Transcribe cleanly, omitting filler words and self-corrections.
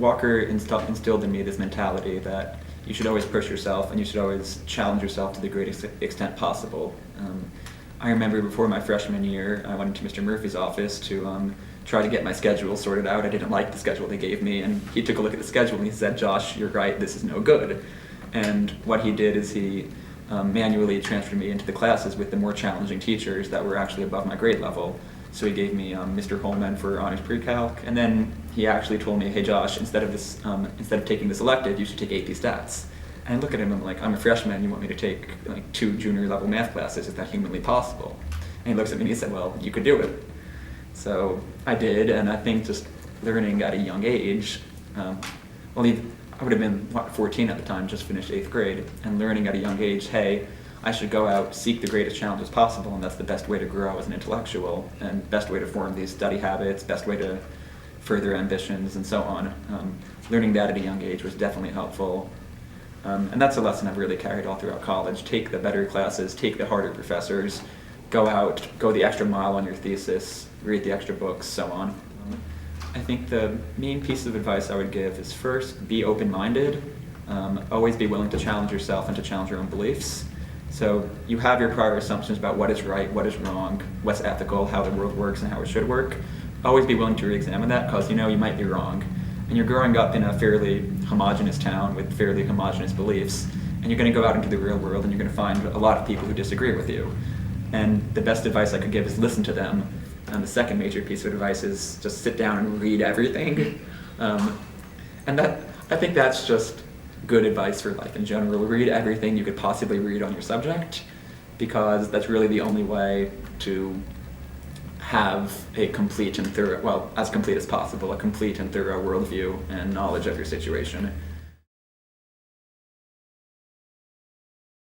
Walker instilled in me this mentality that you should always push yourself and you should always challenge yourself to the greatest extent possible. I remember before my freshman year, I went into Mr. Murphy's office to try to get my schedule sorted out. I didn't like the schedule they gave me, and he took a look at the schedule and he said, "Josh, you're right, this is no good." And what he did is he manually transferred me into the classes with the more challenging teachers that were actually above my grade level. So he gave me Mr. Holman for honors pre-calc, and then he actually told me, "Hey Josh, instead of taking this elective, you should take AP Stats." And I look at him and I'm like, "I'm a freshman, you want me to take like 2 junior level math classes? Is that humanly possible?" And he looks at me and he said, "Well, you could do it." So I did, and I think just learning at a young age, I would have been 14 at the time, just finished 8th grade, and learning at a young age, hey, I should go out, seek the greatest challenges possible, and that's the best way to grow as an intellectual, and best way to form these study habits, best way to further ambitions, and so on. Learning that at a young age was definitely helpful. And that's a lesson I've really carried all throughout college. Take the better classes, take the harder professors, go out, go the extra mile on your thesis, read the extra books, so on. I think the main piece of advice I would give is first, be open-minded. Always be willing to challenge yourself and to challenge your own beliefs. So you have your prior assumptions about what is right, what is wrong, what's ethical, how the world works, and how it should work. Always be willing to re-examine that, because you might be wrong. And you're growing up in a fairly homogenous town with fairly homogenous beliefs, and you're going to go out into the real world and you're going to find a lot of people who disagree with you. And the best advice I could give is listen to them. And the second major piece of advice is just sit down and read everything. And I think that's just good advice for life in general. Read everything you could possibly read on your subject, because that's really the only way to have a complete and thorough, well, as complete as possible, a complete and thorough worldview and knowledge of your situation.